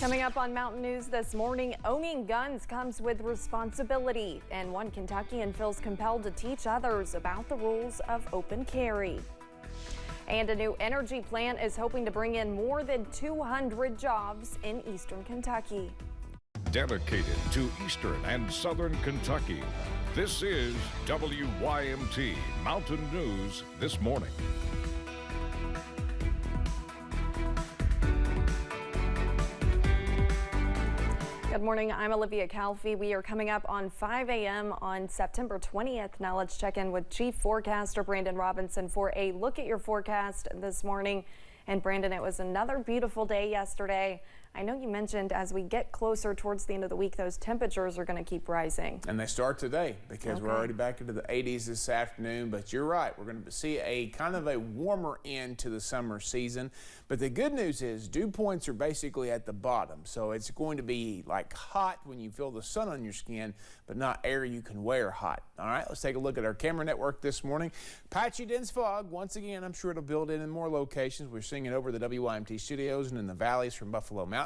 Coming up on Mountain News this morning, owning guns comes with responsibility, and one Kentuckian feels compelled to teach others about the rules of open carry. And a new energy plant is hoping to bring in more than 200 jobs in eastern Kentucky. Dedicated to eastern and southern Kentucky, this is WYMT Mountain News this morning. Good morning, I'm Olivia Calfee. We are coming up on 5 a.m. on September 20th. Now let's check in with Chief Forecaster Brandon Robinson for a look at your forecast this morning. And Brandon, it was another beautiful day yesterday. I know you mentioned as we get closer towards the end of the week, those temperatures are going to keep rising. And they start today because we're already back into the 80s this afternoon. But you're right, we're going to see a kind of a warmer end to the summer season. But the good news is dew points are basically at the bottom. So it's going to be like hot when you feel the sun on your skin, but not air you can wear hot. All right, let's take a look at our camera network this morning. Patchy dense fog. Once again, I'm sure it'll build in more locations. We're seeing it over the WYMT studios and in the valleys from Buffalo Mountain.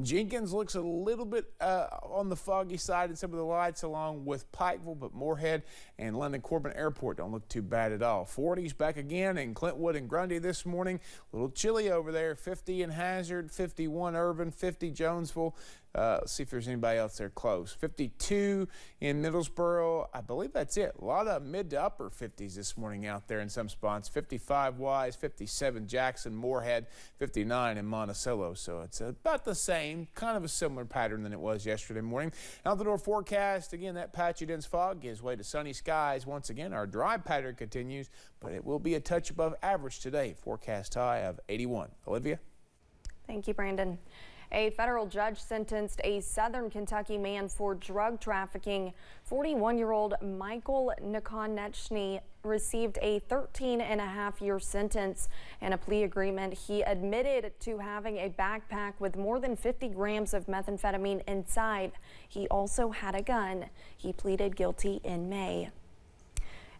Jenkins looks a little bit on the foggy side in some of the lights, along with Pikeville, but Moorhead and London Corbin Airport don't look too bad at all. 40s back again in Clintwood and Grundy this morning. A little chilly over there. 50 in Hazard, 51 Irvin, 50 Jonesville. Let's see if there's anybody else there close. 52 in Middlesboro. I believe that's it. A lot of mid to upper 50s this morning out there in some spots. 55 Wise, 57 Jackson, Moorhead, 59 in Monticello. So it's about the same, kind of a similar pattern than it was yesterday morning. Out the door forecast, again, that patchy dense fog gives way to sunny skies. Once again, our dry pattern continues, but it will be a touch above average today. Forecast high of 81. Olivia? Thank you, Brandon. A federal judge sentenced a southern Kentucky man for drug trafficking. 41-year-old Michael Nikonechny received a 13-and-a-half-year sentence. In a plea agreement, he admitted to having a backpack with more than 50 grams of methamphetamine inside. He also had a gun. He pleaded guilty in May.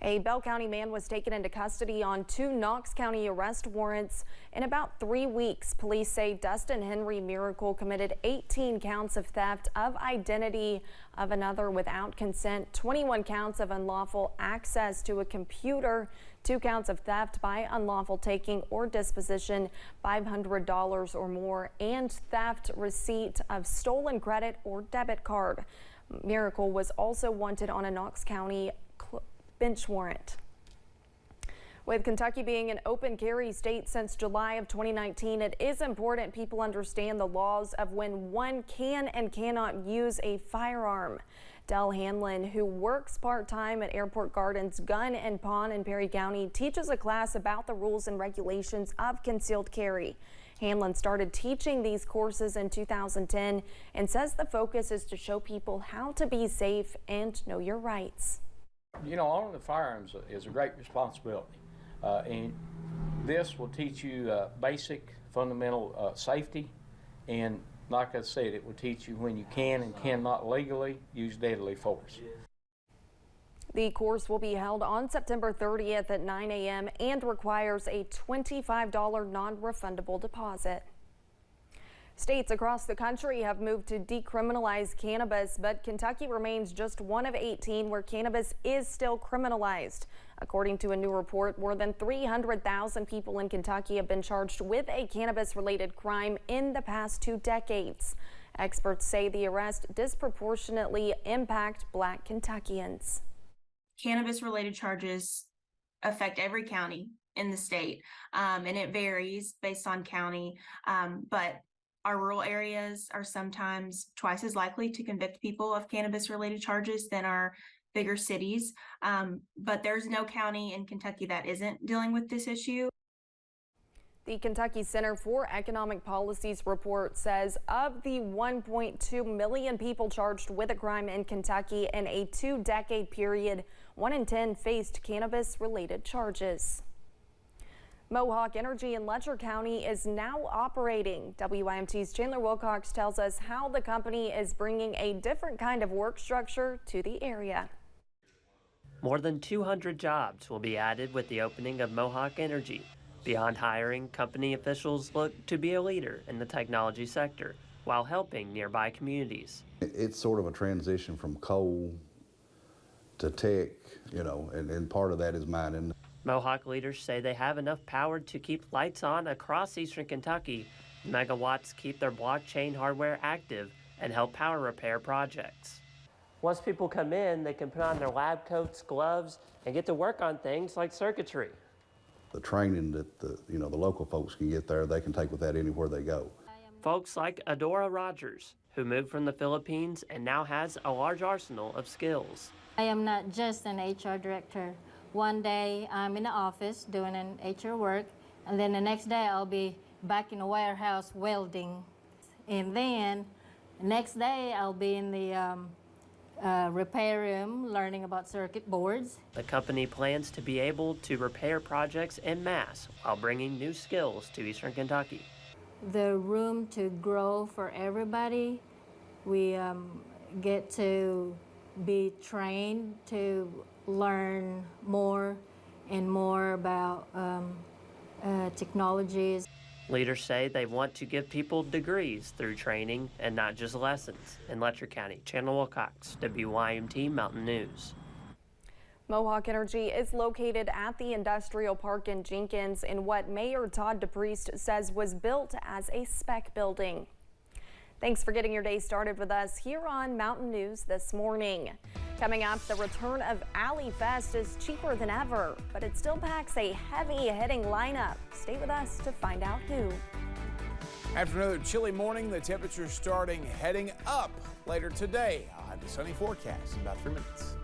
A Bell County man was taken into custody on 2 Knox County arrest warrants. In about 3 weeks, police say Dustin Henry Miracle committed 18 counts of theft of identity of another without consent, 21 counts of unlawful access to a computer, 2 counts of theft by unlawful taking or disposition, $500 or more, and theft receipt of stolen credit or debit card. Miracle was also wanted on a Knox County bench warrant. With Kentucky being an open carry state since July of 2019, it is important people understand the laws of when one can and cannot use a firearm. Del Hanlon, who works part-time at Airport Gardens Gun and Pawn in Perry County, teaches a class about the rules and regulations of concealed carry. Hanlon started teaching these courses in 2010 and says the focus is to show people how to be safe and know your rights. You know, owning the firearms is a great responsibility, and this will teach you basic, fundamental safety, and like I said, it will teach you when you can and cannot legally use deadly force. The course will be held on September 30th at 9 a.m. and requires a $25 non-refundable deposit. States across the country have moved to decriminalize cannabis, but Kentucky remains just one of 18 where cannabis is still criminalized. According to a new report, more than 300,000 people in Kentucky have been charged with a cannabis-related crime in the past 2 decades. Experts say the arrest disproportionately impact Black Kentuckians. Cannabis-related charges affect every county in the state, and it varies based on county, but our rural areas are sometimes twice as likely to convict people of cannabis-related charges than our bigger cities. But there's no county in Kentucky that isn't dealing with this issue. The Kentucky Center for Economic Policy's report says of the 1.2 million people charged with a crime in Kentucky in a 2-decade period, 1 in 10 faced cannabis-related charges. Mohawk Energy in Letcher County is now operating. WYMT's Chandler Wilcox tells us how the company is bringing a different kind of work structure to the area. More than 200 jobs will be added with the opening of Mohawk Energy. Beyond hiring, company officials look to be a leader in the technology sector. while helping nearby communities. It's sort of a transition from coal to tech, you know, and part of that is mining. Mohawk leaders say they have enough power to keep lights on across eastern Kentucky. Megawatts keep their blockchain hardware active and help power repair projects. Once people come in, they can put on their lab coats, gloves, and get to work on things like circuitry. The training that the local folks can get there, they can take with that anywhere they go. Folks like Adora Rogers, who moved from the Philippines and now has a large arsenal of skills. I am not just an HR director. One day I'm in the office doing an HR work, and then the next day I'll be back in the warehouse welding. And then the next day I'll be in the repair room learning about circuit boards. The company plans to be able to repair projects en masse while bringing new skills to eastern Kentucky. The room to grow for everybody. We get to be trained to learn more and more about technologies. Leaders say they want to give people degrees through training and not just lessons. In Letcher County, Chandler Wilcox, WYMT Mountain News. Mohawk Energy is located at the Industrial Park in Jenkins in what Mayor Todd DePriest says was built as a spec building. Thanks for getting your day started with us here on Mountain News this morning. Coming up, the return of Alley Fest is cheaper than ever, but it still packs a heavy-hitting lineup. Stay with us to find out who. After another chilly morning, the temperature starting heading up later today. I'll have the sunny forecast in about 3 minutes.